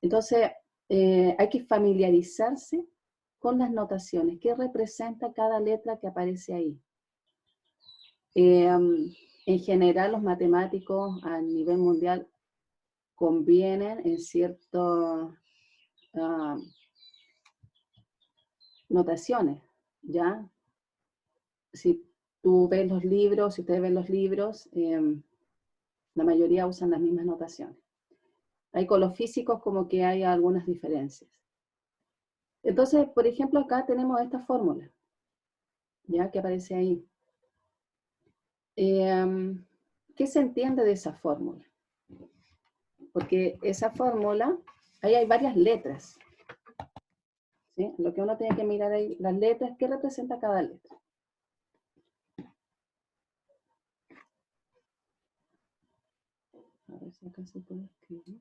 Entonces, hay que familiarizarse con las notaciones. ¿Qué representa cada letra que aparece ahí? En general, los matemáticos a nivel mundial convienen en ciertas notaciones, ¿ya? Si tú ves los libros, si ustedes ven los libros, la mayoría usan las mismas notaciones. Hay con los físicos como que hay algunas diferencias. Entonces, por ejemplo, acá tenemos esta fórmula, ¿ya? Que aparece ahí. ¿Qué se entiende de esa fórmula? Porque esa fórmula, ahí hay varias letras, ¿sí? Lo que uno tiene que mirar ahí, las letras, ¿qué representa cada letra? A ver si acá se puede escribir.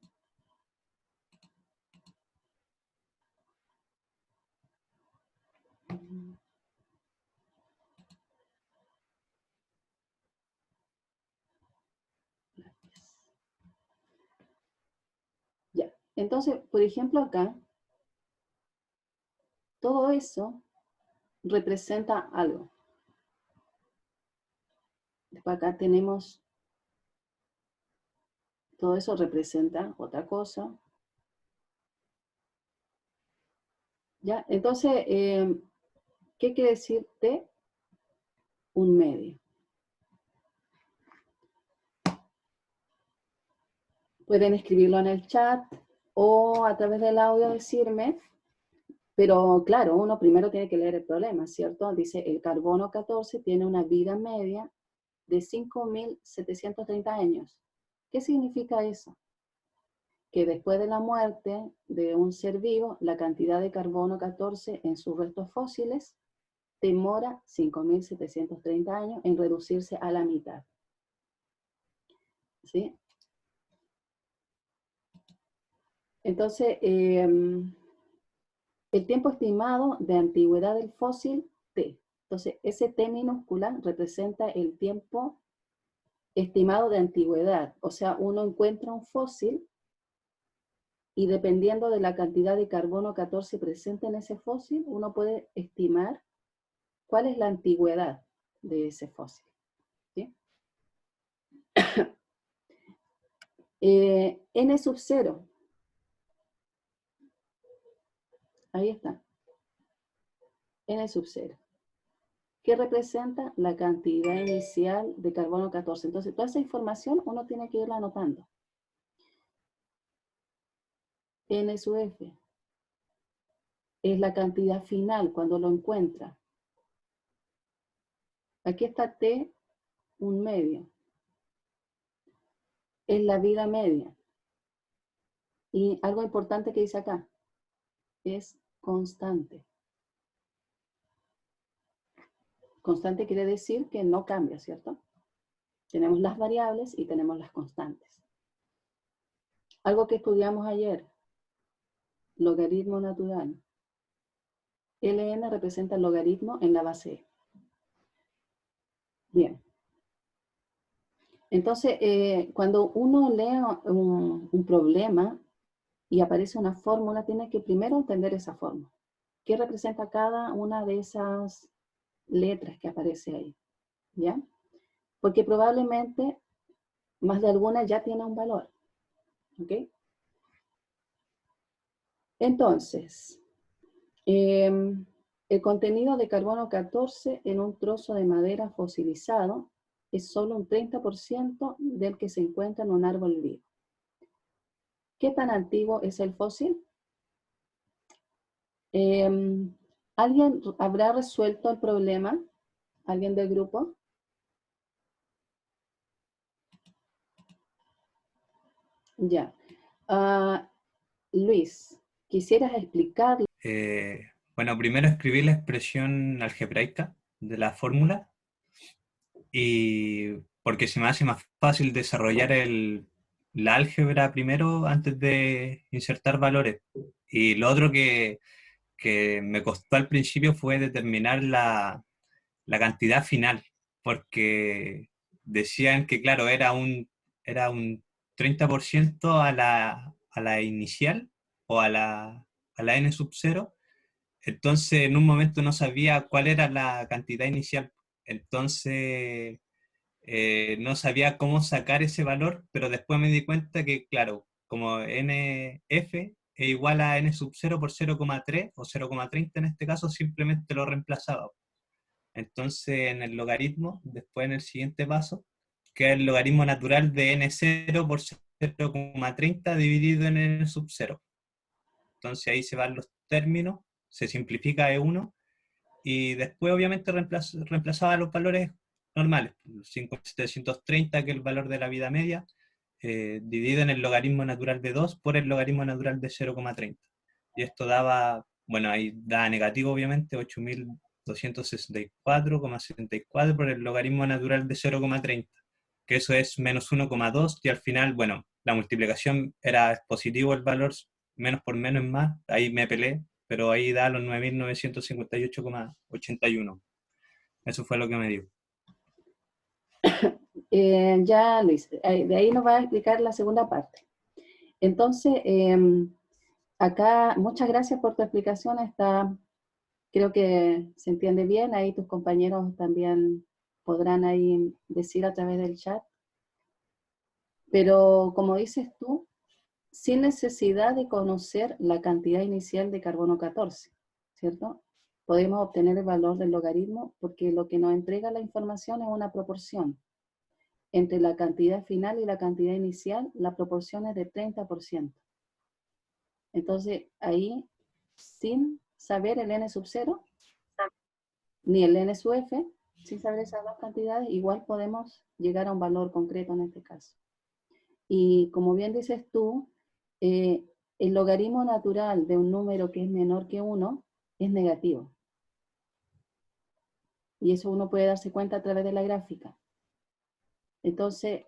Ya, entonces, por ejemplo, acá, todo eso representa algo. Después acá tenemos, todo eso representa otra cosa. ¿Ya? Entonces, ¿qué quiere decir T? Un medio. Pueden escribirlo en el chat o a través del audio decirme, pero claro, uno primero tiene que leer el problema, ¿cierto? Dice, el carbono 14 tiene una vida media de 5.730 años. ¿Qué significa eso? Que después de la muerte de un ser vivo, la cantidad de carbono 14 en sus restos fósiles demora 5.730 años en reducirse a la mitad. ¿Sí? Entonces, el tiempo estimado de antigüedad del fósil, T. Entonces, ese T minúscula representa el tiempo estimado de antigüedad. O sea, uno encuentra un fósil y dependiendo de la cantidad de carbono 14 presente en ese fósil, uno puede estimar cuál es la antigüedad de ese fósil. ¿Sí? N sub 0. Ahí está. N sub 0. ¿Qué representa? La cantidad inicial de carbono 14. Entonces, toda esa información uno tiene que irla anotando. N sub F es la cantidad final cuando lo encuentra. Aquí está T, un medio. Es la vida media. Y algo importante que dice acá, es constante. Constante quiere decir que no cambia, ¿cierto? Tenemos las variables y tenemos las constantes. Algo que estudiamos ayer, logaritmo natural. Ln representa el logaritmo en la base E. Bien. Entonces, cuando uno lee un problema y aparece una fórmula, tiene que primero entender esa fórmula. ¿Qué representa cada una de esas letras que aparece ahí? ¿Ya? Porque probablemente más de alguna ya tiene un valor. ¿Ok? Entonces, el contenido de carbono 14 en un trozo de madera fosilizado es solo un 30% del que se encuentra en un árbol vivo. ¿Qué tan antiguo es el fósil? ¿Alguien habrá resuelto el problema? ¿Alguien del grupo? Ya. Luis, ¿quisieras explicar? Bueno, primero escribí la expresión algebraica de la fórmula y porque se me hace más fácil desarrollar la álgebra primero antes de insertar valores. Y lo otro que me costó al principio fue determinar la cantidad final, porque decían que, claro, era un 30% a la inicial o a la n sub 0. Entonces en un momento no sabía cuál era la cantidad inicial. Entonces no sabía cómo sacar ese valor, pero después me di cuenta que, claro, como NF es igual a n sub 0 por 0,3 o 0,30 en este caso, simplemente lo reemplazaba. Entonces en el logaritmo, después en el siguiente paso, queda el logaritmo natural de n0 por 0,30 dividido en n sub 0. Entonces ahí se van los términos, se simplifica E1 y después obviamente reemplazaba los valores normales, 5.730, que es el valor de la vida media, dividido en el logaritmo natural de 2 por el logaritmo natural de 0,30. Y esto daba, bueno, ahí da negativo obviamente, 8.264,74 por el logaritmo natural de 0,30, que eso es menos 1,2, y al final, bueno, la multiplicación era positivo el valor, menos por menos es más, ahí me peleé, pero ahí da los 9.958,81. Eso fue lo que me dio. Ya, Luis, de ahí nos va a explicar la segunda parte. Entonces, acá, muchas gracias por tu explicación. Creo que se entiende bien. Ahí tus compañeros también podrán ahí decir a través del chat. Pero como dices tú, sin necesidad de conocer la cantidad inicial de carbono 14, ¿cierto? Podemos obtener el valor del logaritmo porque lo que nos entrega la información es una proporción. Entre la cantidad final y la cantidad inicial, la proporción es de 30%. Entonces, ahí, sin saber el n sub 0, ni el n sub f, sin saber esas dos cantidades, igual podemos llegar a un valor concreto en este caso. Y como bien dices tú, el logaritmo natural de un número que es menor que 1 es negativo. Y eso uno puede darse cuenta a través de la gráfica. Entonces,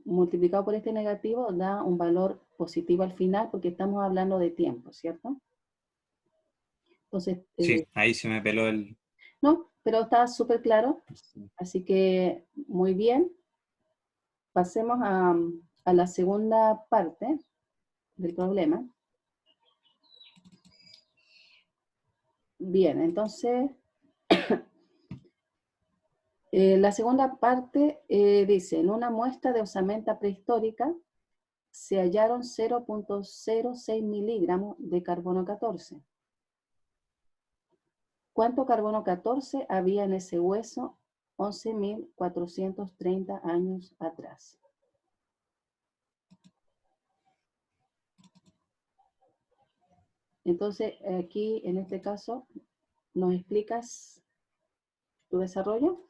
multiplicado por este negativo da un valor positivo al final porque estamos hablando de tiempo, ¿cierto? Entonces, Sí, ahí se me peló el... no, pero está súper claro. Así que, muy bien. Pasemos a la segunda parte del problema. Bien, entonces, la segunda parte dice, en una muestra de osamenta prehistórica se hallaron 0.06 miligramos de carbono 14. ¿Cuánto carbono 14 había en ese hueso 11.430 años atrás? Entonces, aquí, en este caso, ¿nos explicas tu desarrollo?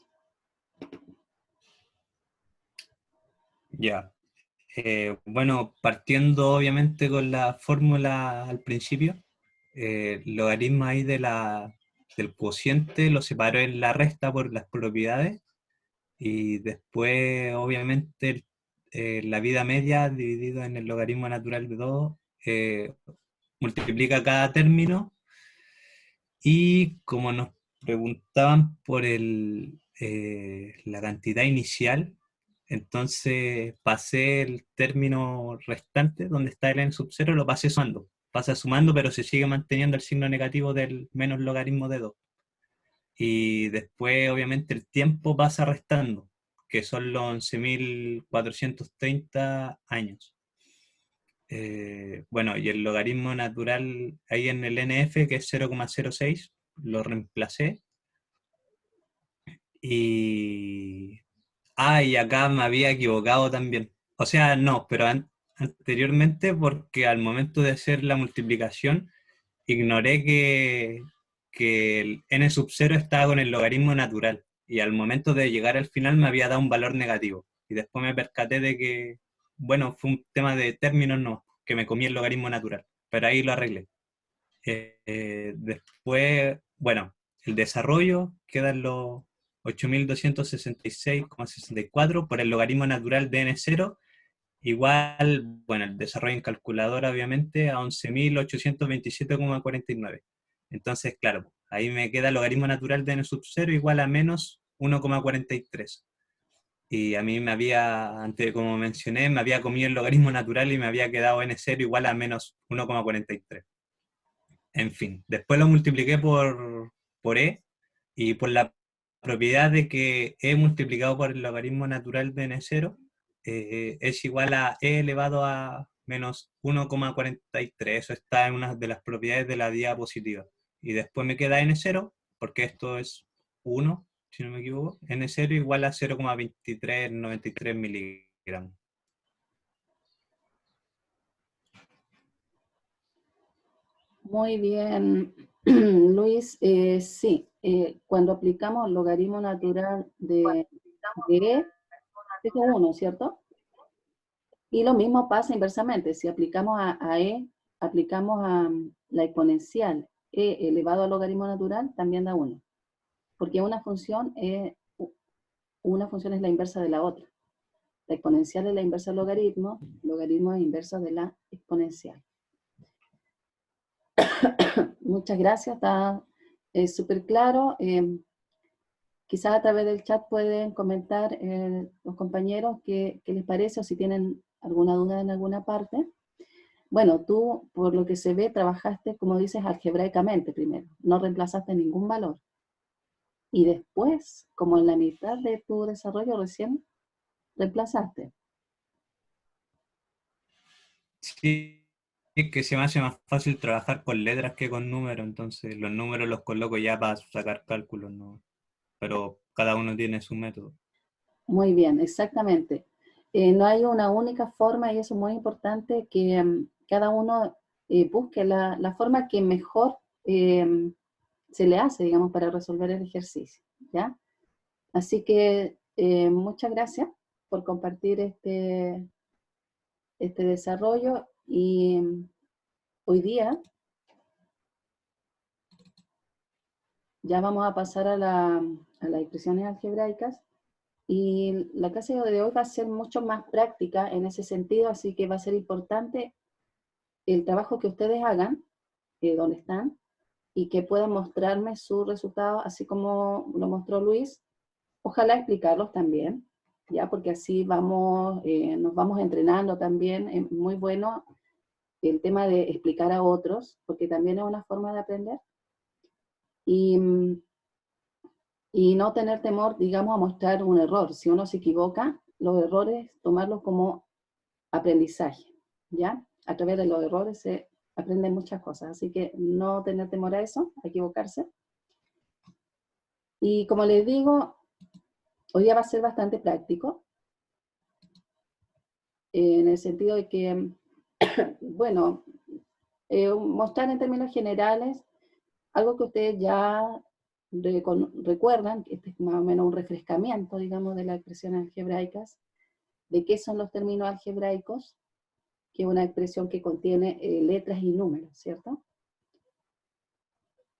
Ya. Bueno, partiendo obviamente con la fórmula al principio, el logaritmo ahí del cociente lo separó en la resta por las propiedades y después obviamente la vida media dividido en el logaritmo natural de 2 multiplica cada término y como nos preguntaban por la cantidad inicial, entonces pasé el término restante, donde está el n sub 0, lo pasé sumando. Pasa sumando, pero se sigue manteniendo el signo negativo del menos logaritmo de 2. Y después, obviamente, el tiempo pasa restando, que son los 11.430 años. Bueno, y el logaritmo natural ahí en el NF, que es 0,06, lo reemplacé. Y... Ah, y acá me había equivocado también. O sea, no, pero anteriormente porque al momento de hacer la multiplicación ignoré que el n sub 0 estaba con el logaritmo natural y al momento de llegar al final me había dado un valor negativo. Y después me percaté de que, bueno, fue un tema de términos, no, que me comí el logaritmo natural, pero ahí lo arreglé. Después, bueno, el desarrollo quedan los 8.266,64 por el logaritmo natural de n0, igual, bueno, el desarrollo en calculadora obviamente a 11.827,49. Entonces, claro, ahí me queda el logaritmo natural de n sub 0 igual a menos 1,43. y a mí me había, antes como mencioné, me había comido el logaritmo natural y me había quedado n0 igual a menos 1,43. En fin, después lo multipliqué por e, y por la propiedad de que e multiplicado por el logaritmo natural de n0 es igual a e elevado a menos 1,43. Eso está en una de las propiedades de la diapositiva. Y después me queda n0, porque esto es 1, si no me equivoco. N0 igual a 0,2393 miligramos. Muy bien, Luis. Sí, cuando aplicamos logaritmo natural de E, es 1, ¿cierto? Y lo mismo pasa inversamente. Si aplicamos a E, aplicamos a la exponencial E elevado al logaritmo natural, también da 1. Porque una función es la inversa de la otra. La exponencial es la inversa del logaritmo es inversa de la exponencial. Muchas gracias, está súper claro. Quizás a través del chat pueden comentar los compañeros qué les parece o si tienen alguna duda en alguna parte. Bueno, tú, por lo que se ve, trabajaste, como dices, algebraicamente primero. No reemplazaste ningún valor. Y después, como en la mitad de tu desarrollo recién, reemplazaste. Sí, es que se me hace más fácil trabajar con letras que con números, entonces los números los coloco ya para sacar cálculos, ¿no? Pero cada uno tiene su método. Muy bien, exactamente. No hay una única forma y eso es muy importante que cada uno busque la forma que mejor se le hace, digamos, para resolver el ejercicio, ¿ya? Así que muchas gracias por compartir este desarrollo y hoy día ya vamos a pasar a las expresiones algebraicas y la clase de hoy va a ser mucho más práctica en ese sentido, así que va a ser importante el trabajo que ustedes hagan, donde están, y que puedan mostrarme sus resultados, así como lo mostró Luis. Ojalá explicarlos también, ¿ya? Porque así vamos, nos vamos entrenando también. Es muy bueno el tema de explicar a otros, porque también es una forma de aprender. Y, y no tener temor, digamos, a mostrar un error. Si uno se equivoca, los errores, tomarlos como aprendizaje, ¿ya? A través de los errores se aprenden muchas cosas, así que no tener temor a eso, a equivocarse. Y como les digo, hoy día va a ser bastante práctico, en el sentido de que, bueno, mostrar en términos generales algo que ustedes ya recuerdan, que este es más o menos un refrescamiento, digamos, de las expresiones algebraicas, de qué son los términos algebraicos, que es una expresión que contiene letras y números, ¿cierto?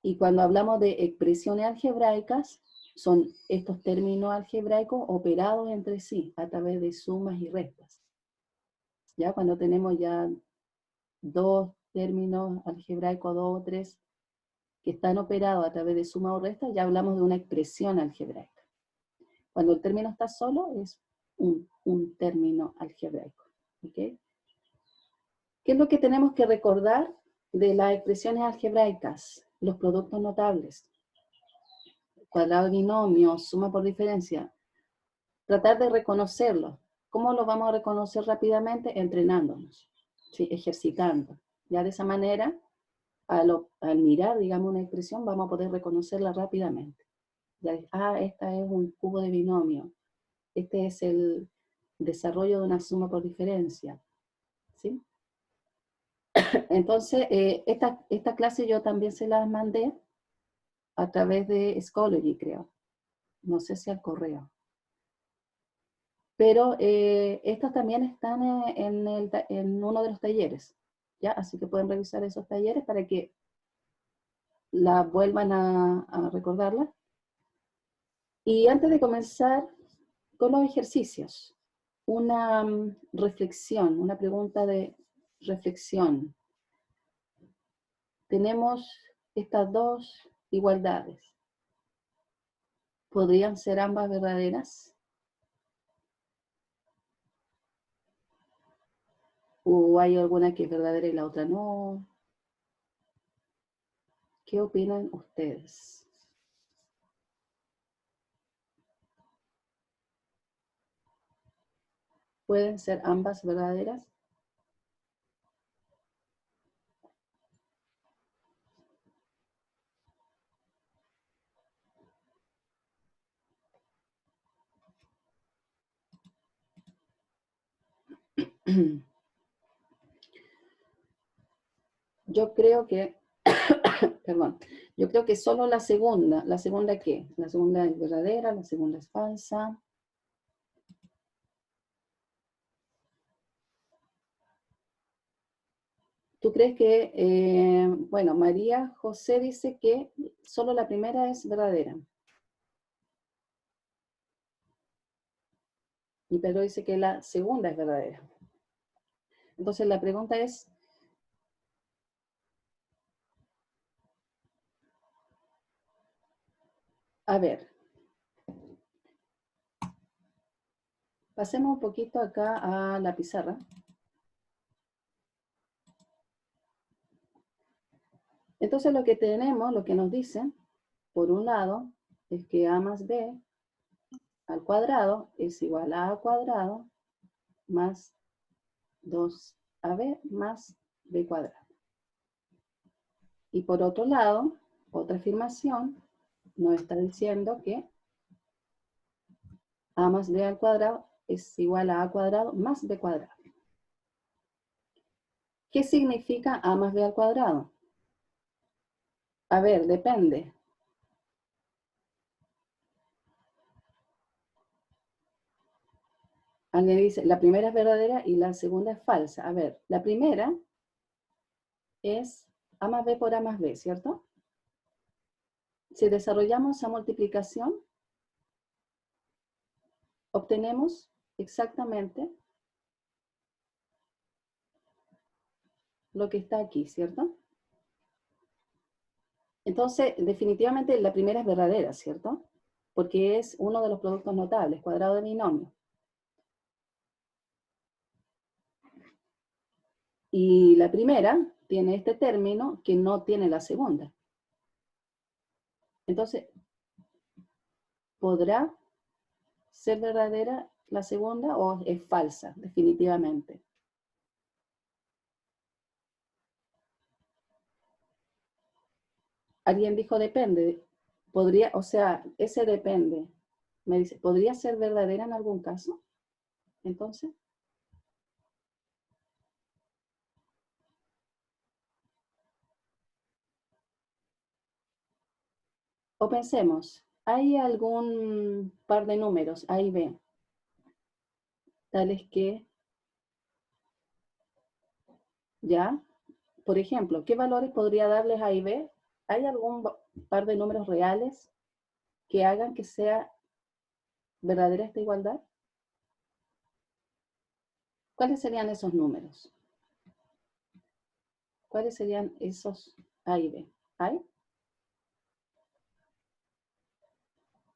Y cuando hablamos de expresiones algebraicas, son estos términos algebraicos operados entre sí a través de sumas y restas. Ya cuando tenemos ya dos términos algebraicos, dos o tres, que están operados a través de suma o resta, ya hablamos de una expresión algebraica. Cuando el término está solo, es un término algebraico. ¿Okay? ¿Qué es lo que tenemos que recordar de las expresiones algebraicas? Los productos notables, cuadrado de binomio, suma por diferencia. Tratar de reconocerlos. ¿Cómo lo vamos a reconocer rápidamente? Entrenándonos, ¿sí? Ejercitando. Ya de esa manera, al mirar, digamos, una expresión, vamos a poder reconocerla rápidamente. Ya, esta es un cubo de binomio. Este es el desarrollo de una suma por diferencia. ¿Sí? Entonces, esta clase yo también se las mandé a través de Schoology, creo. No sé si al correo. Pero estos también están en uno de los talleres, ¿ya? Así que pueden revisar esos talleres para que la vuelvan a recordarla. Y antes de comenzar con los ejercicios, una reflexión, una pregunta de reflexión. Tenemos estas dos igualdades. ¿Podrían ser ambas verdaderas? ¿O hay alguna que es verdadera y la otra no? ¿Qué opinan ustedes? ¿Pueden ser ambas verdaderas? Yo creo que, perdón, yo creo que solo la segunda ¿qué? La segunda es verdadera, la segunda es falsa. ¿Tú crees que, bueno, María José dice que solo la primera es verdadera? Y Pedro dice que la segunda es verdadera. Entonces la pregunta es, a ver, pasemos un poquito acá a la pizarra. Entonces lo que tenemos, lo que nos dicen, por un lado, es que a más b al cuadrado es igual a cuadrado más 2ab más b cuadrado. Y por otro lado, otra afirmación nos está diciendo que a más b al cuadrado es igual a cuadrado más b cuadrado. ¿Qué significa a más b al cuadrado? A ver, depende. Alguien dice, la primera es verdadera y la segunda es falsa. A ver, la primera es a más b por a más b, ¿cierto? Si desarrollamos esa multiplicación, obtenemos exactamente lo que está aquí, ¿cierto? Entonces, definitivamente la primera es verdadera, ¿cierto? Porque es uno de los productos notables, cuadrado de binomio. Y la primera tiene este término que no tiene la segunda. Entonces, ¿podrá ser verdadera la segunda o es falsa, definitivamente? Alguien dijo depende. Podría, o sea, ese depende. Me dice, ¿podría ser verdadera en algún caso? Entonces, o pensemos, ¿hay algún par de números, A y B, tales que, ya, por ejemplo, ¿qué valores podría darles A y B? ¿Hay algún par de números reales que hagan que sea verdadera esta igualdad? ¿Cuáles serían esos números? ¿Cuáles serían esos A y B? ¿Hay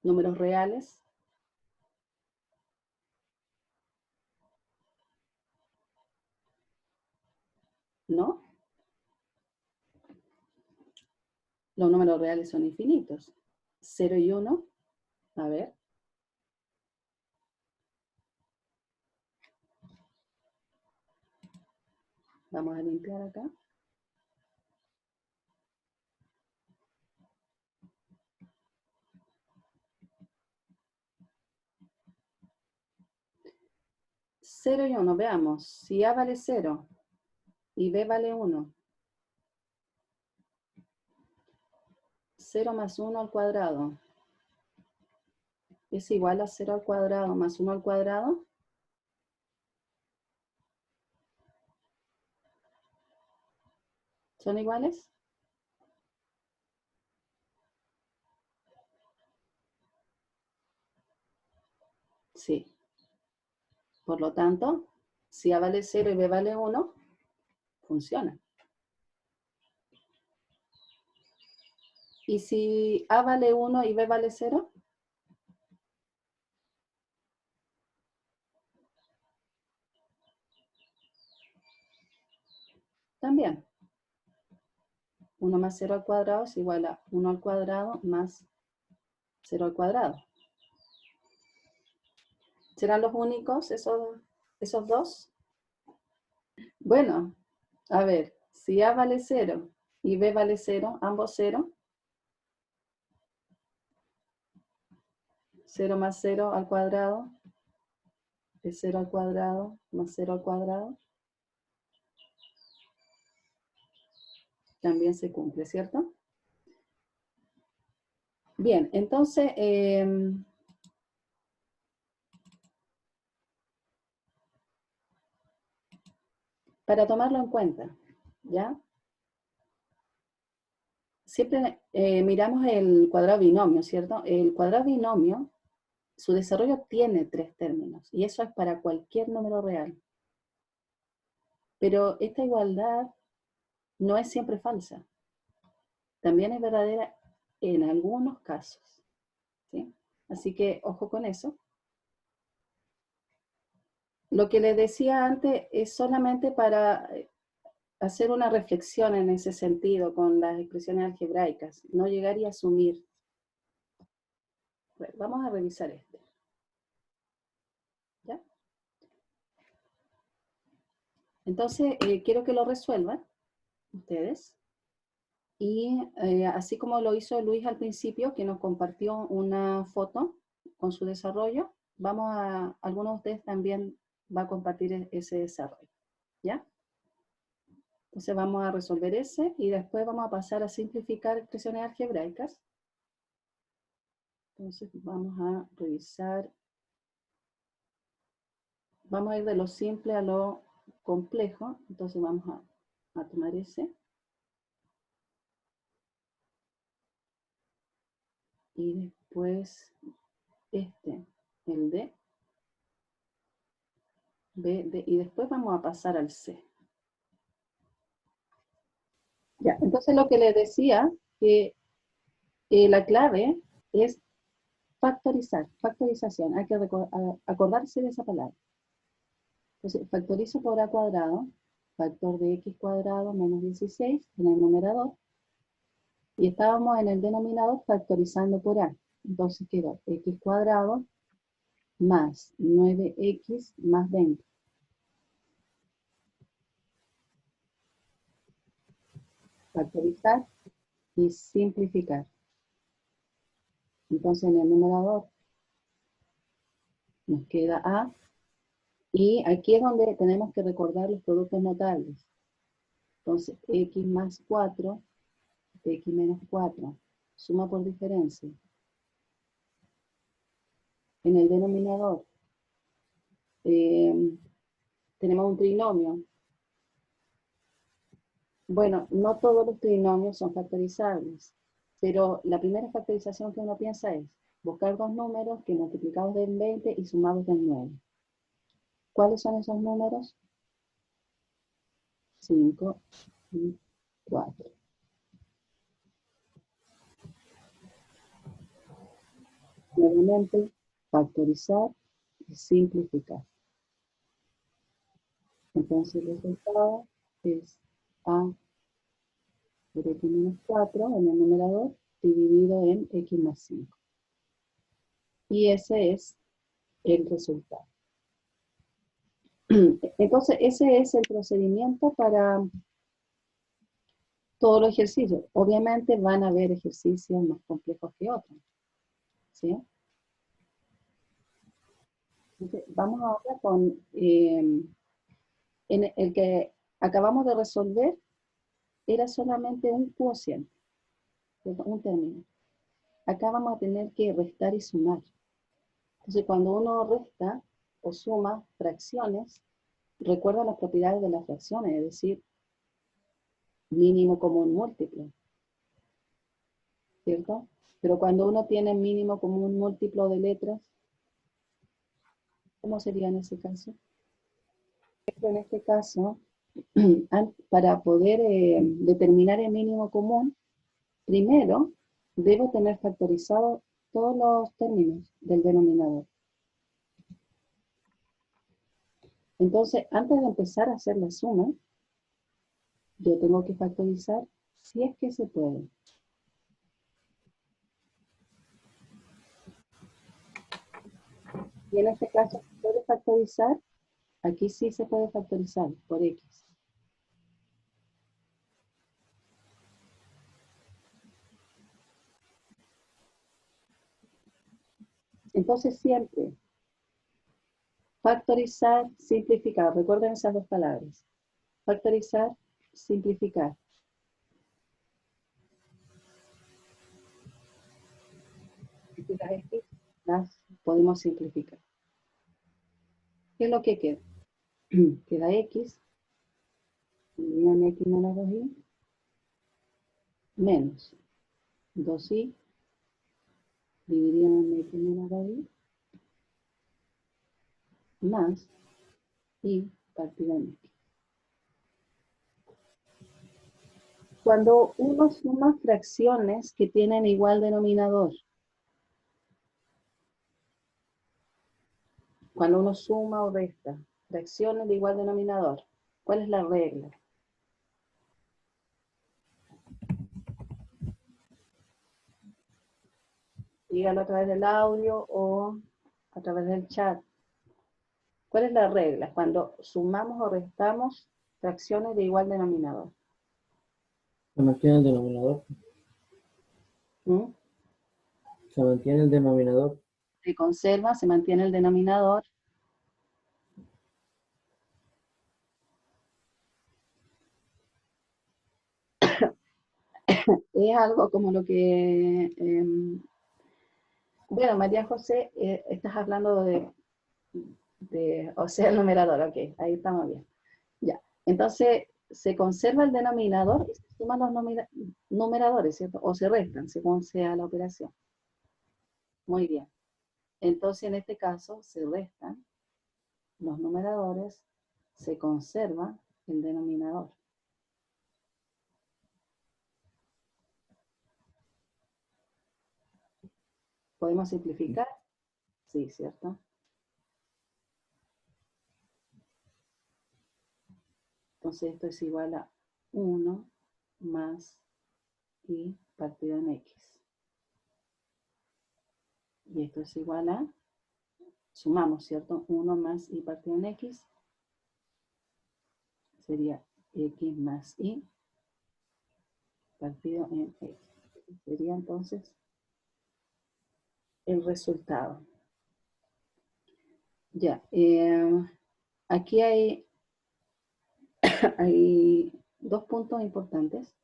números reales? ¿No? Los números reales son infinitos. 0 y 1, a ver. Vamos a limpiar acá. Cero y 1, veamos. Si A vale 0 y B vale 1, 0 más 1 al cuadrado es igual a 0 al cuadrado más 1 al cuadrado. ¿Son iguales? Sí. Por lo tanto, si A vale 0 y B vale 1, funciona. ¿Y si A vale 1 y B vale 0? 1 más 0 al cuadrado es igual a 1 al cuadrado más 0 al cuadrado. ¿Serán los únicos esos dos? Bueno, a ver, si A vale 0 y B vale 0, ambos 0, 0 más 0 al cuadrado es 0 al cuadrado más 0 al cuadrado. También se cumple, ¿cierto? Bien, entonces, para tomarlo en cuenta, ¿ya? Siempre miramos el cuadrado binomio, ¿cierto? El cuadrado binomio, su desarrollo tiene 3 términos, y eso es para cualquier número real. Pero esta igualdad no es siempre falsa. También es verdadera en algunos casos, ¿sí? Así que ojo con eso. Lo que les decía antes es solamente para hacer una reflexión en ese sentido con las expresiones algebraicas, no llegar y asumir. Bueno, vamos a revisar esto. ¿Ya? Entonces, quiero que lo resuelvan ustedes. Y así como lo hizo Luis al principio, que nos compartió una foto con su desarrollo, algunos de ustedes también va a compartir ese desarrollo. ¿Ya? Entonces vamos a resolver ese y después vamos a pasar a simplificar expresiones algebraicas. Entonces vamos a revisar. Vamos a ir de lo simple a lo complejo. Entonces vamos a tomar ese. Y después este, el D. B, D, y después vamos a pasar al C. Ya, entonces lo que les decía, que la clave es factorizar, factorización. Hay que acordarse de esa palabra. Entonces, factorizo por A cuadrado, factor de X cuadrado menos 16 en el numerador. Y estábamos en el denominador factorizando por A. Entonces quedó X cuadrado más 9X más 20. Factorizar y simplificar. Entonces en el numerador nos queda A. Y aquí es donde tenemos que recordar los productos notables. Entonces, X más 4, X menos 4, suma por diferencia. En el denominador tenemos un trinomio. Bueno, no todos los trinomios son factorizables, pero la primera factorización que uno piensa es buscar dos números que multiplicados del 20 y sumados del 9. ¿Cuáles son esos números? 5 y 4. Nuevamente, factorizar y simplificar. Entonces el resultado es A por X menos 4 en el numerador dividido en X más 5. Y ese es el resultado. Entonces ese es el procedimiento para todos los ejercicios. Obviamente van a haber ejercicios más complejos que otros, ¿sí? Entonces, vamos ahora con en el que acabamos de resolver, era solamente un cociente, un término. Acá vamos a tener que restar y sumar. Entonces, cuando uno resta o suma fracciones, recuerda las propiedades de las fracciones, es decir, mínimo común múltiplo, ¿cierto? Pero cuando uno tiene mínimo común múltiplo de letras, ¿cómo sería en ese caso? En este caso, para poder determinar el mínimo común, primero debo tener factorizado todos los términos del denominador. Entonces, antes de empezar a hacer la suma, yo tengo que factorizar Si es que se puede. Y en este caso, ¿se puede factorizar? Aquí sí se puede factorizar por X. Entonces siempre, factorizar, simplificar. Recuerden esas dos palabras. Factorizar, simplificar. Y las X las podemos simplificar. ¿Qué es lo que queda? Queda X, dividido en X menos 2Y, menos 2Y, dividido en X menos 2Y, más Y partido en X. Cuando uno suma fracciones que tienen igual denominador, cuando uno suma o resta fracciones de igual denominador, ¿cuál es la regla? Dígalo a través del audio o a través del chat. ¿Cuál es la regla? Cuando sumamos o restamos fracciones de igual denominador. Se mantiene el denominador. ¿Mm? Se mantiene el denominador. Se conserva, se mantiene el denominador. Es algo como lo que... bueno, María José, estás hablando o sea, el numerador, ok, ahí estamos bien. Ya, entonces se conserva el denominador y se suman los numeradores, ¿cierto? O se restan, según sea la operación. Muy bien. Entonces, en este caso, se restan los numeradores, se conserva el denominador. ¿Podemos simplificar? Sí, ¿cierto? Entonces esto es igual a 1 más y partido en X. Y esto es igual a, sumamos, ¿cierto? 1 más y partido en X sería X más y partido en X. Sería entonces el resultado. Ya, aquí hay dos puntos importantes.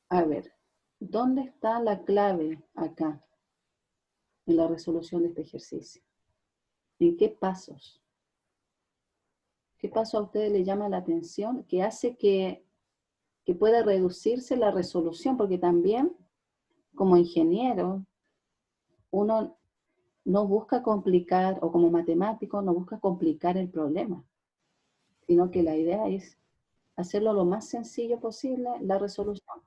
A ver, ¿dónde está la clave acá en la resolución de este ejercicio? ¿En qué pasos? ¿Qué paso a ustedes les llama la atención que hace que pueda reducirse la resolución? Porque también, como ingeniero, uno no busca complicar, o como matemático, no busca complicar el problema, sino que la idea es hacerlo lo más sencillo posible, la resolución.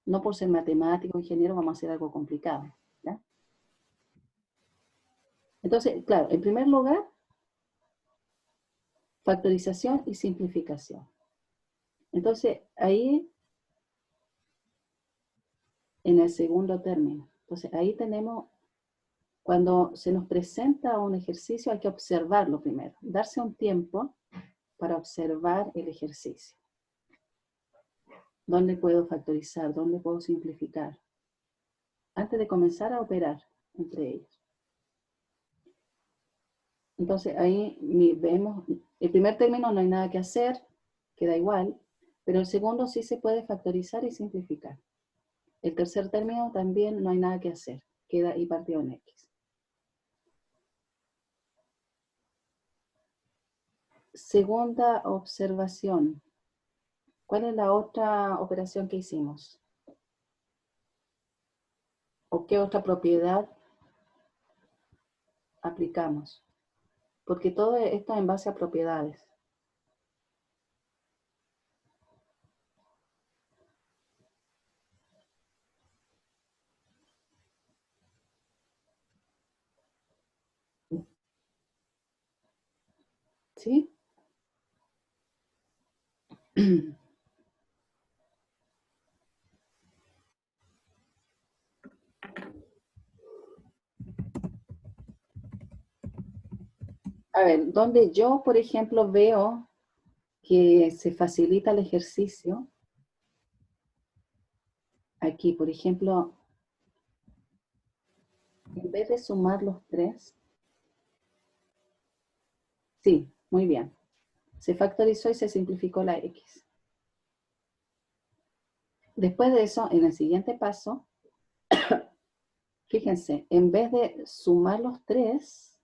No por ser matemático, ingeniero, vamos a hacer algo complicado. ¿Ya? Entonces, claro, en primer lugar, factorización y simplificación. Entonces, ahí, en el segundo término, entonces ahí tenemos, cuando se nos presenta un ejercicio hay que observarlo primero, darse un tiempo para observar el ejercicio. ¿Dónde puedo factorizar? ¿Dónde puedo simplificar? Antes de comenzar a operar entre ellos. Entonces ahí vemos, el primer término no hay nada que hacer, queda igual, pero el segundo sí se puede factorizar y simplificar. El tercer término también no hay nada que hacer, queda y partido en X. Segunda observación. ¿Cuál es la otra operación que hicimos? ¿O qué otra propiedad aplicamos? Porque todo esto es en base a propiedades. ¿Sí? A ver, donde yo, por ejemplo, veo que se facilita el ejercicio, aquí, por ejemplo, en vez de sumar los 3, sí, muy bien. Se factorizó y se simplificó la X. Después de eso, en el siguiente paso, fíjense, en vez de sumar los 3,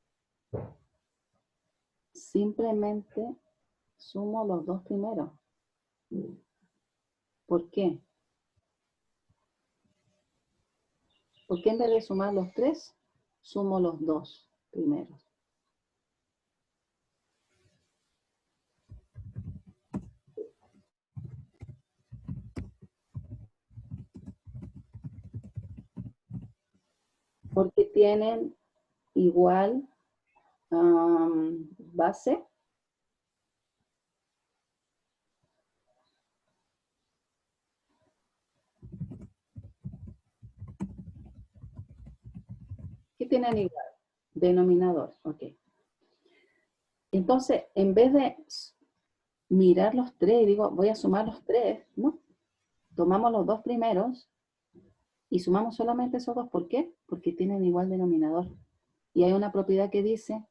simplemente sumo los 2 primeros. ¿Por qué? Porque en vez de sumar los 3, sumo los 2 primeros. Porque tienen igual base. ¿Qué tienen igual? Denominador, ok. Entonces, en vez de mirar los 3, digo, voy a sumar los 3, ¿no? Tomamos los 2 primeros y sumamos solamente esos 2. ¿Por qué? Porque tienen igual denominador. Y hay una propiedad que dice,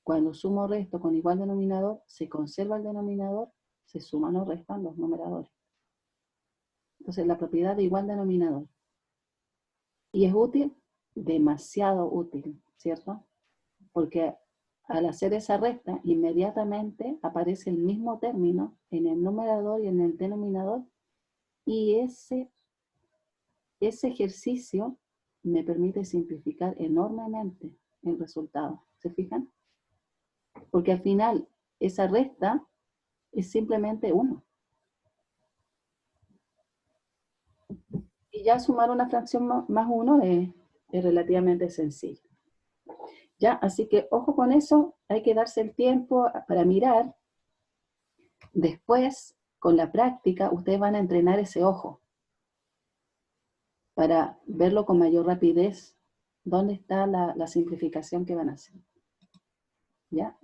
cuando sumo o resto con igual denominador, se conserva el denominador, se suman o restan los numeradores. Entonces, la propiedad de igual denominador. ¿Y es útil? Demasiado útil, ¿cierto? Porque al hacer esa resta, inmediatamente aparece el mismo término en el numerador y en el denominador, y ese ejercicio me permite simplificar enormemente el resultado. ¿Se fijan? Porque al final, esa resta es simplemente 1. Y ya sumar una fracción más 1 es relativamente sencillo. ¿Ya? Así que ojo con eso, hay que darse el tiempo para mirar. Después, con la práctica, ustedes van a entrenar ese ojo para verlo con mayor rapidez, dónde está la simplificación que van a hacer. ¿Ya?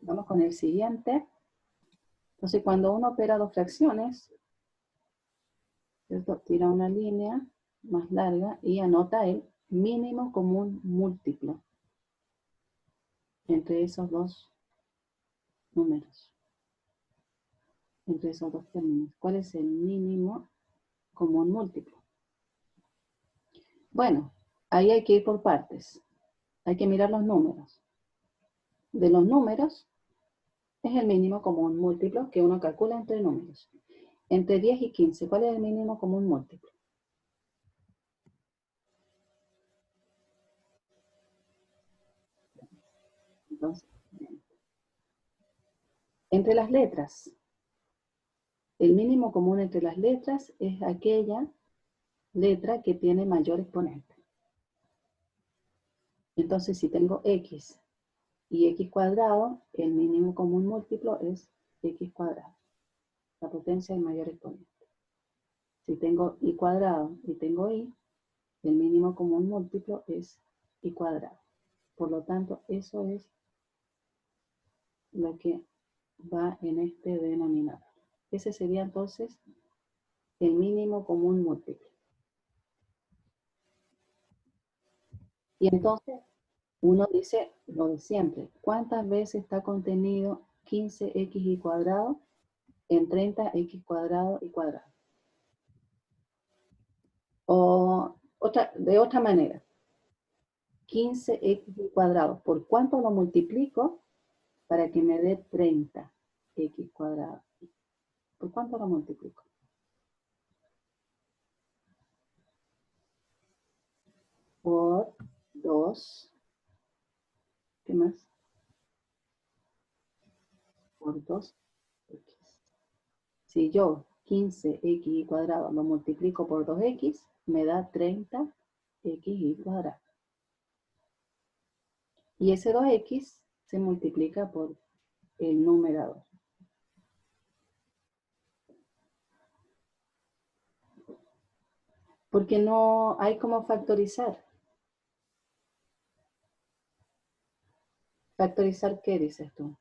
Vamos con el siguiente. Entonces, cuando uno opera dos fracciones, ¿cierto? Tira una línea más larga y anota el mínimo común múltiplo entre esos dos números, entre esos dos términos. ¿Cuál es el mínimo común múltiplo? Bueno, ahí hay que ir por partes. Hay que mirar los números. De los números es el mínimo común múltiplo que uno calcula entre números. Entre 10 y 15, ¿cuál es el mínimo común múltiplo? Entonces, entre las letras. El mínimo común entre las letras es aquella letra que tiene mayor exponente. Entonces, si tengo x y x cuadrado, el mínimo común múltiplo es x cuadrado, la potencia del mayor exponente. Si tengo y cuadrado y tengo y, el mínimo común múltiplo es y cuadrado. Por lo tanto, eso es lo que va en este denominador. Ese sería entonces el mínimo común múltiplo. Y entonces uno dice lo de siempre. ¿Cuántas veces está contenido 15x cuadrado en 30x cuadrado y cuadrado? O de otra manera, 15x cuadrado, ¿por cuánto lo multiplico para que me dé 30x cuadrado? ¿Por cuánto lo multiplico? Por 2. ¿Qué más? Por 2x. Si yo 15x cuadrado lo multiplico por 2x, me da 30x cuadrado. Y ese 2x se multiplica por el numerador. Porque no hay como factorizar. ¿Factorizar qué dices tú?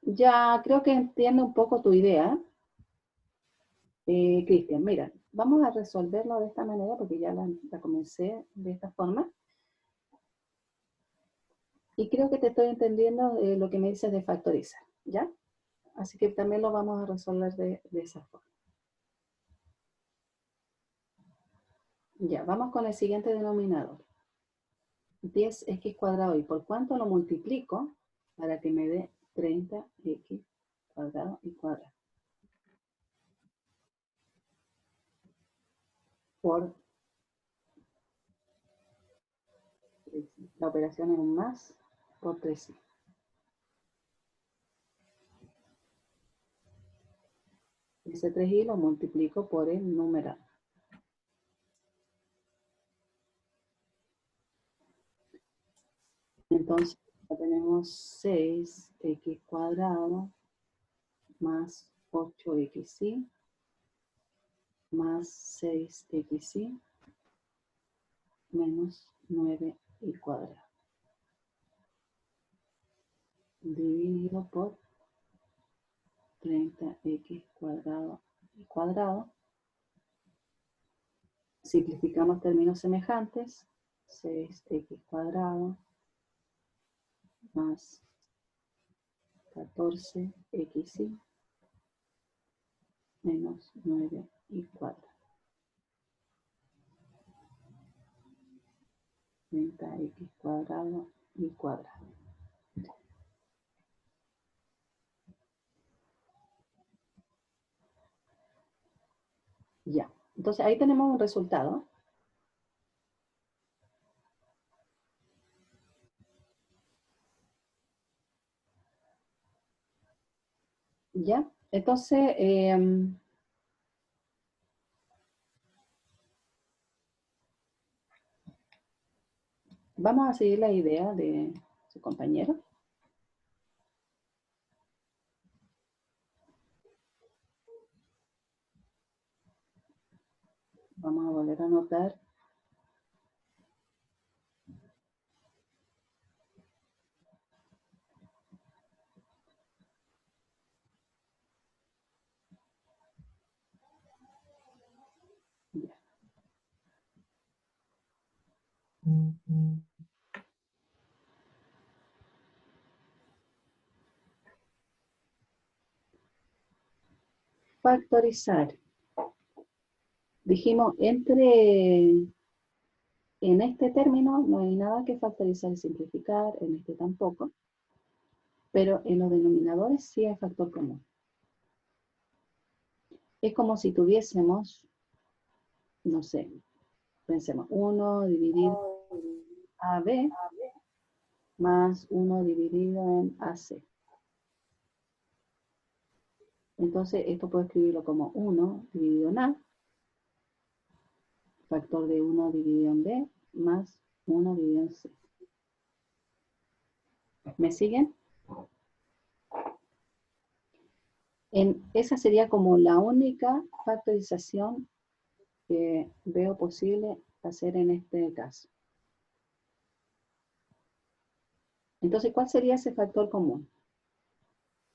Ya creo que entiendo un poco tu idea. Cristian, mira, vamos a resolverlo de esta manera porque ya la comencé de esta forma. Y creo que te estoy entendiendo lo que me dices de factorizar, ¿ya? Así que también lo vamos a resolver de esa forma. Ya, vamos con el siguiente denominador. 10x cuadrado. ¿Y por cuánto lo multiplico para que me dé 30x cuadrado y cuadrado? Por 3. La operación es un más por 3. Ese 3i lo multiplico por el numerador. Entonces, ya tenemos 6x cuadrado más 8xy más 6xy menos 9y cuadrado. Dividido por 30x cuadrado y cuadrado. Simplificamos términos semejantes. 6x cuadrado más 14xy menos 9y cuadrado. 30x cuadrado y cuadrado. Ya, entonces ahí tenemos un resultado. Ya, entonces vamos a seguir la idea de su compañero. Vamos a volver a anotar. Ya. Factorizar. Dijimos, en este término no hay nada que factorizar y simplificar, en este tampoco, pero en los denominadores sí hay factor común. Es como si tuviésemos, no sé, pensemos, 1 dividido en AB más 1 dividido en AC. Entonces, esto puedo escribirlo como 1 dividido en A, factor de 1 dividido en B, más 1 dividido en C. ¿Me siguen? Esa sería como la única factorización que veo posible hacer en este caso. Entonces, ¿cuál sería ese factor común?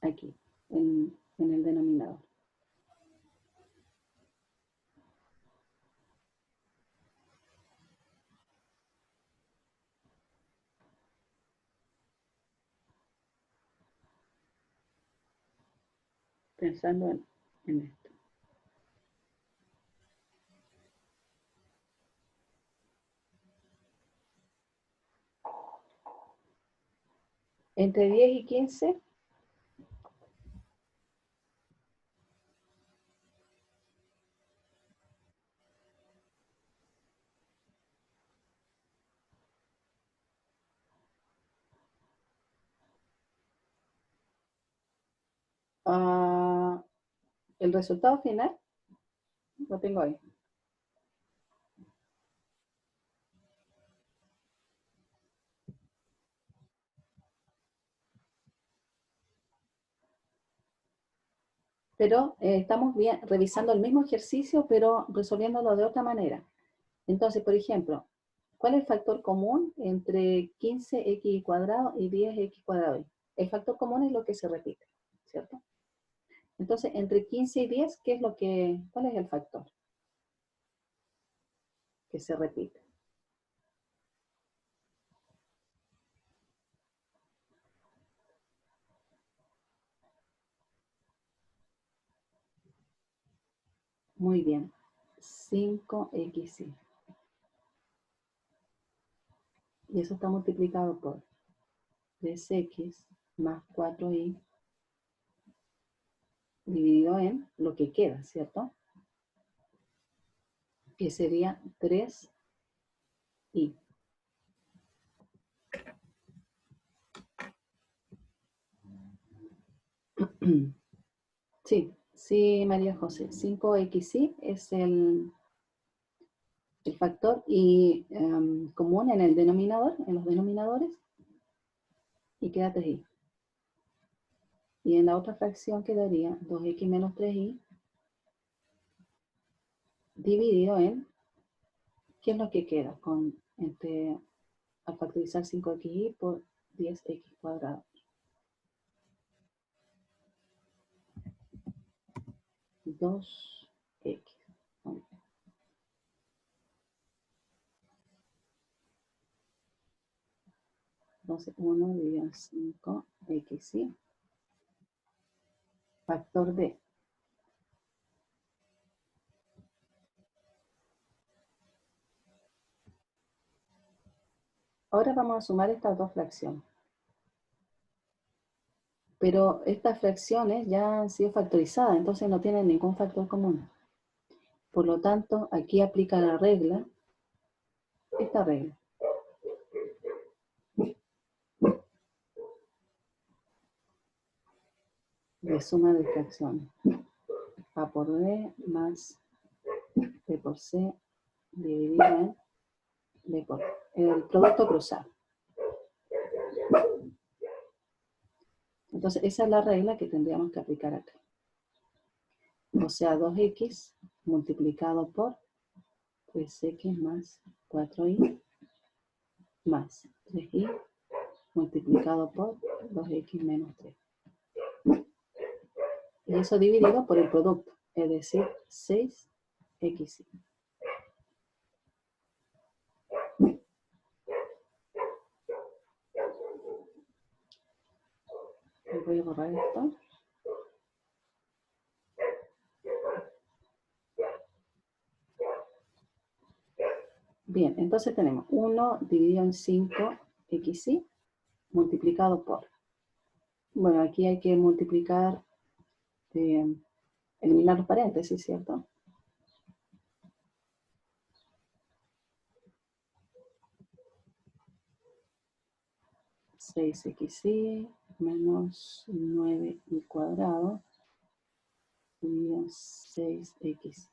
Aquí, en el denominador. Pensando en esto. Entre 10 y 15. El resultado final lo tengo ahí. pero estamos revisando el mismo ejercicio, pero resolviéndolo de otra manera. Entonces, por ejemplo, ¿cuál es el factor común entre 15x cuadrado y 10x cuadrado? El factor común es lo que se repite, ¿cierto? Entonces, entre 15 y 10, ¿cuál es el factor que se repite? Muy bien, 5xy. Y eso está multiplicado por 3x más 4y dividido en lo que queda, ¿cierto? Que sería 3y. Sí, sí, María José. 5xy es el factor y, común en el denominador, en los denominadores, y queda 3y. Y en la otra fracción quedaría 2x menos 3y dividido en, ¿qué es lo que queda? Al factorizar 5xy por 10x cuadrado. 2x. Entonces 1 dividido en 5xy. Factor de. Ahora vamos a sumar estas dos fracciones. Pero estas fracciones ya han sido factorizadas, entonces no tienen ningún factor común. Por lo tanto, aquí aplica la regla, esta regla. De suma de fracciones. A por B más B por C dividido en B por el producto cruzado. Entonces, esa es la regla que tendríamos que aplicar acá. O sea, 2x multiplicado por 3x más 4y más 3y multiplicado por 2x menos 3. Y eso dividido por el producto, es decir, 6xy. Voy a borrar esto. Bien, entonces tenemos 1 dividido en 5xy multiplicado por. Bueno, aquí hay que multiplicar, eliminar los paréntesis, ¿cierto? Seis xy menos 9y cuadrado dividido en 6x.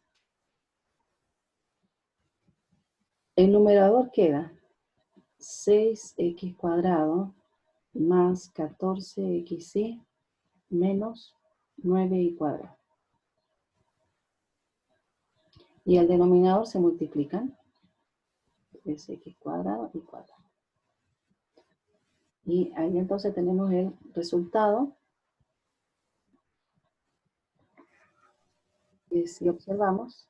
El numerador queda 6x cuadrado más 14xy menos 9y cuadrado. Y el denominador se multiplican. 3x cuadrado y cuadrado. Y ahí entonces tenemos el resultado. Y si observamos,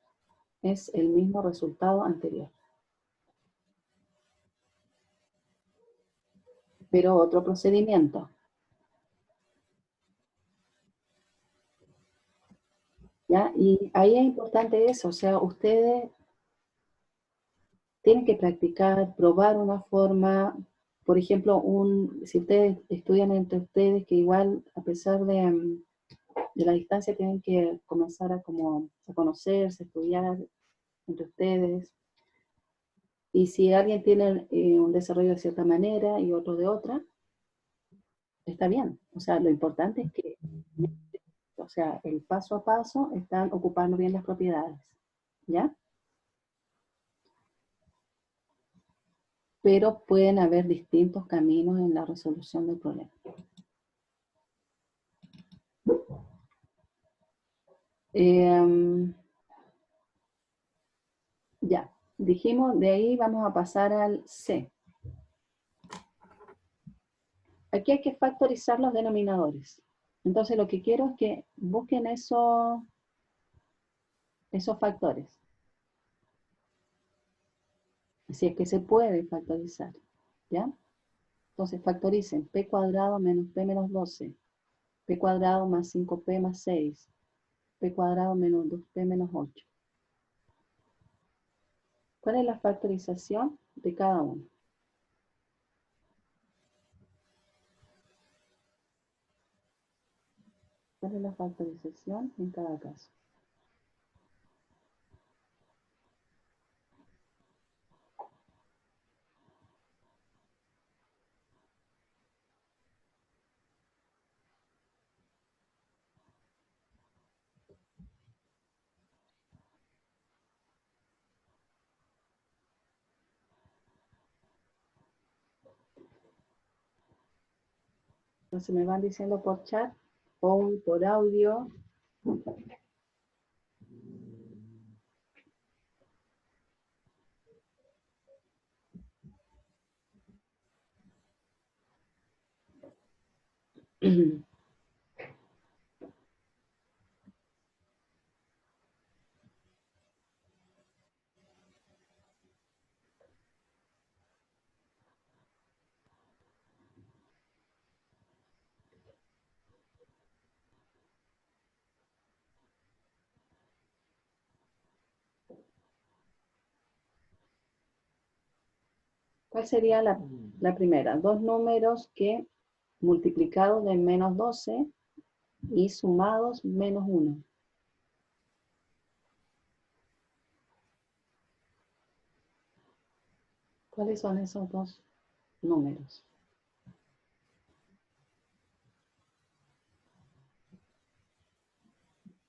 es el mismo resultado anterior. Pero otro procedimiento. ¿Ya? Y ahí es importante eso, o sea, ustedes tienen que practicar, probar una forma, por ejemplo, si ustedes estudian entre ustedes, que igual, a pesar de la distancia, tienen que comenzar a conocerse, estudiar entre ustedes. Y si alguien tiene un desarrollo de cierta manera y otro de otra, está bien. O sea, lo importante es que, o sea, el paso a paso están ocupando bien las propiedades. ¿Ya? Pero pueden haber distintos caminos en la resolución del problema. Ya, dijimos, de ahí vamos a pasar al C. Aquí hay que factorizar los denominadores. Entonces lo que quiero es que busquen esos factores. Si es que se puede factorizar, ¿ya? Entonces factoricen p cuadrado menos p menos 12, p cuadrado más 5p más 6, p cuadrado menos 2p menos 8. ¿Cuál es la factorización de cada uno? ¿Cuál es la factorización en cada caso? Entonces me van diciendo por chat o por audio. ¿Cuál sería la primera? Dos números que multiplicados de menos 12 y sumados menos 1. ¿Cuáles son esos dos números?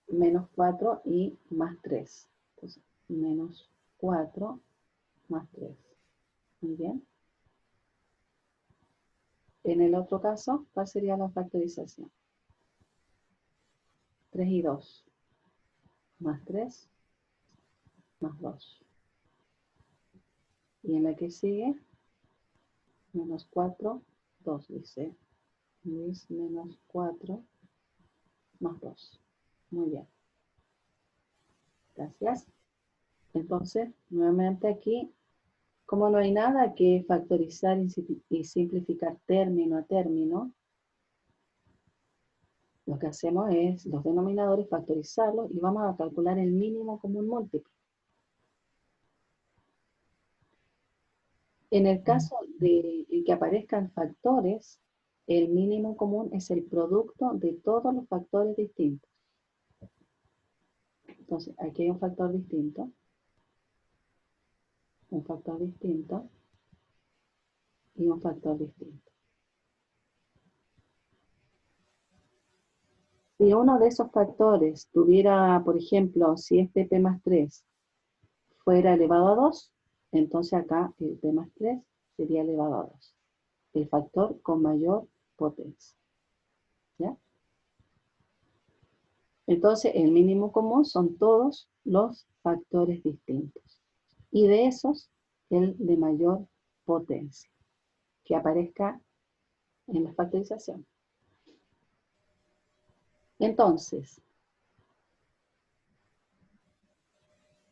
Menos 4 y más 3. Entonces, menos 4 más 3. Muy bien. En el otro caso, ¿cuál sería la factorización? 3 y 2. Más 3 más 2. Y en la que sigue, menos 4, 2, dice Luis, menos 4 más 2. Muy bien. Gracias. Entonces, nuevamente aquí, como no hay nada que factorizar y simplificar término a término, lo que hacemos es los denominadores factorizarlos y vamos a calcular el mínimo común múltiplo. En el caso de que aparezcan factores, el mínimo común es el producto de todos los factores distintos. Entonces, aquí hay un factor distinto y un factor distinto. Si uno de esos factores tuviera, por ejemplo, si este p más 3 fuera elevado a 2, entonces acá el p más 3 sería elevado a 2. El factor con mayor potencia. ¿Ya? Entonces, el mínimo común son todos los factores distintos. Y de esos, el de mayor potencia, que aparezca en la factorización. Entonces,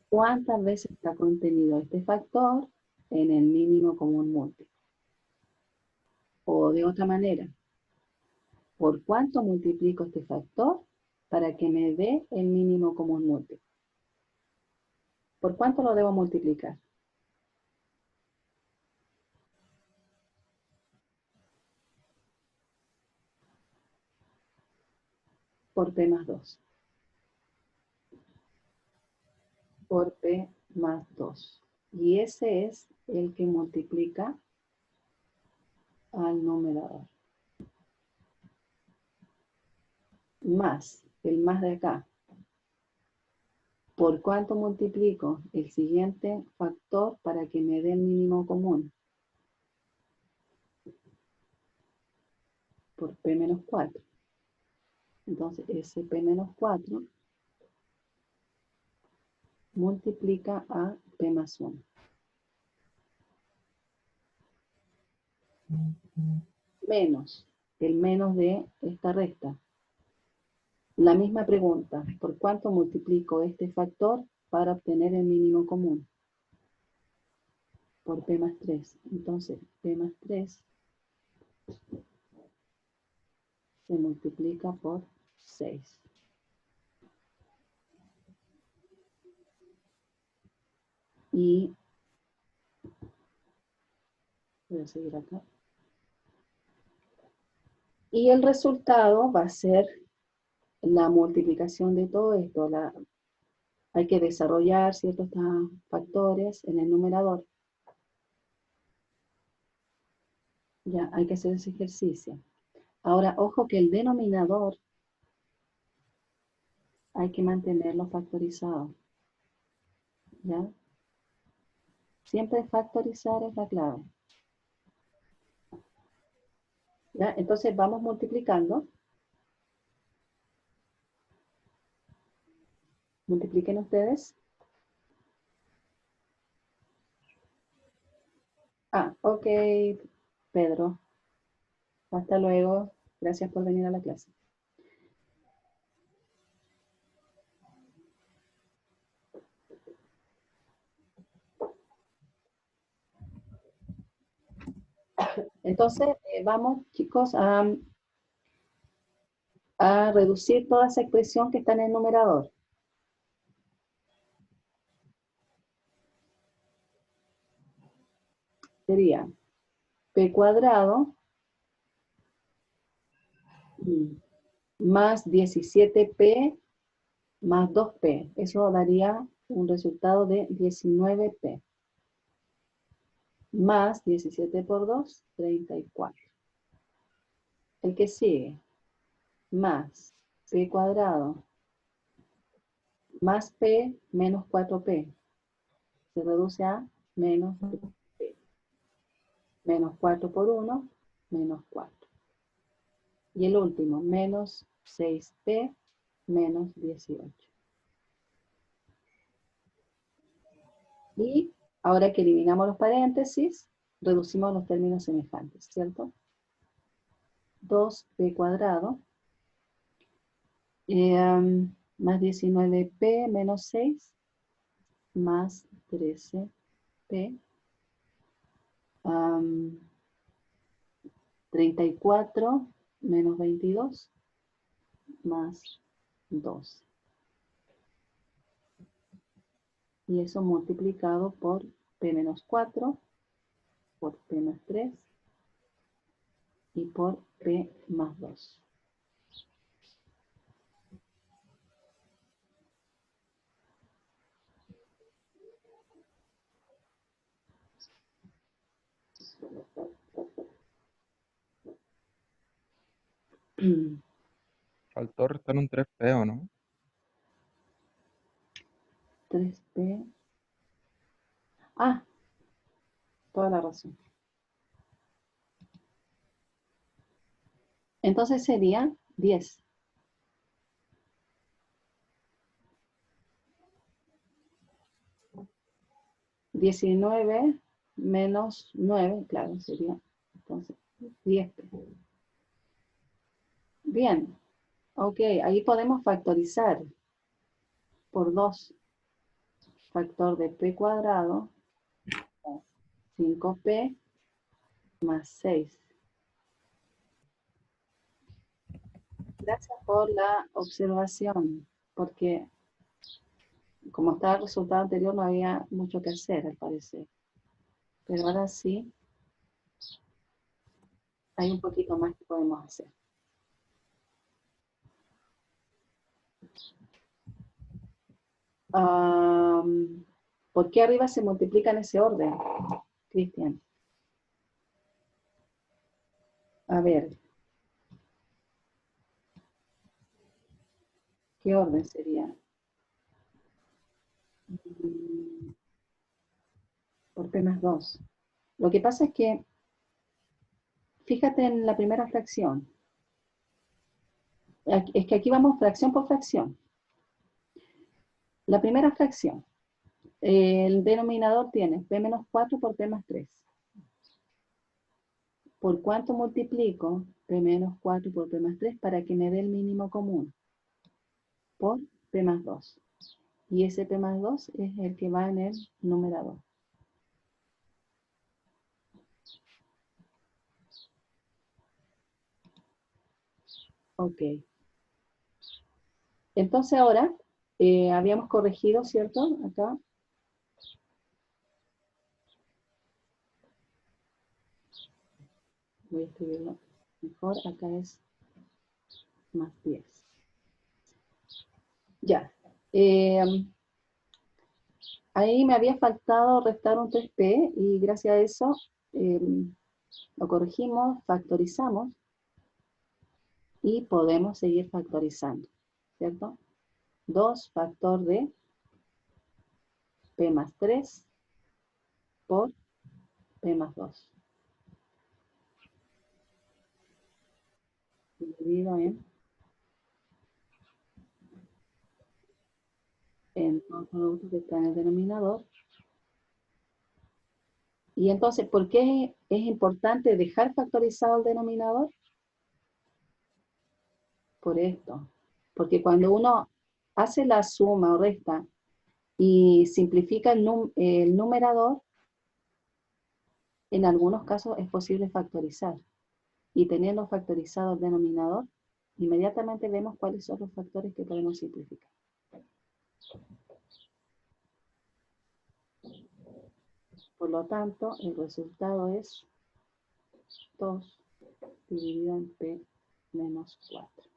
¿cuántas veces está contenido este factor en el mínimo común múltiplo? O de otra manera, ¿por cuánto multiplico este factor para que me dé el mínimo común múltiplo? ¿Por cuánto lo debo multiplicar? Por p más 2. Por p más 2. Y ese es el que multiplica al numerador. Más, el más de acá. ¿Por cuánto multiplico el siguiente factor para que me dé el mínimo común? Por p menos 4. Entonces, ese p menos 4 multiplica a P más 1. Menos, el menos de esta resta. La misma pregunta, ¿por cuánto multiplico este factor para obtener el mínimo común? Por P más 3. Entonces, P más 3 se multiplica por 6. Y voy a seguir acá. Y el resultado va a ser la multiplicación de todo esto. Hay que desarrollar ciertos factores en el numerador. Ya, hay que hacer ese ejercicio. Ahora, ojo que el denominador hay que mantenerlo factorizado. ¿Ya? Siempre factorizar es la clave. ¿Ya? Entonces vamos multiplicando. Multipliquen ustedes. Ah, ok, Pedro. Hasta luego. Gracias por venir a la clase. Entonces, vamos, chicos, a reducir toda esa expresión que está en el numerador. Sería P cuadrado más 17P más 2P. Eso daría un resultado de 19P. Más 17 por 2, 34. El que sigue, más P cuadrado más P menos 4P. Se reduce a menos P. Menos 4 por 1, menos 4. Y el último, menos 6P menos 18. Y ahora que eliminamos los paréntesis, reducimos los términos semejantes, ¿cierto? 2P cuadrado más 19P menos 6 más 13P 34 menos 22 más 12. Y eso multiplicado por P menos 4, por P más 3 y por P más 2. Faltó restar un 3P, ¿o no? 3P. Ah, toda la razón. Entonces sería 10. $19 menos 9, claro, sería entonces 10P. Bien, ok, ahí podemos factorizar por 2. Factor de P cuadrado, 5P más 6. Gracias por la observación, porque como estaba el resultado anterior no había mucho que hacer al parecer. Pero ahora sí, hay un poquito más que podemos hacer. ¿Por qué arriba se multiplica en ese orden, Cristian? A ver. ¿Qué orden sería? Por P más 2. Lo que pasa es que, fíjate en la primera fracción. Es que aquí vamos fracción por fracción. La primera fracción. El denominador tiene P menos 4 por P más 3. ¿Por cuánto multiplico P menos 4 por P más 3 para que me dé el mínimo común? Por P más 2. Y ese P más 2 es el que va en el numerador. Ok. Entonces ahora, habíamos corregido, ¿cierto? Acá. Voy a escribirlo mejor. Acá es más 10. Ya. Ahí me había faltado restar un 3p y gracias a eso lo corregimos, factorizamos y podemos seguir factorizando, ¿cierto? 2 factor de p más 3 por p más 2. Dividido en todo el producto que está en el denominador. Y entonces, ¿por qué es importante dejar factorizado el denominador? Por esto. Porque cuando uno hace la suma o resta y simplifica el numerador, en algunos casos es posible factorizar. Y teniendo factorizado el denominador, inmediatamente vemos cuáles son los factores que podemos simplificar. Por lo tanto, el resultado es 2 dividido en p menos 4.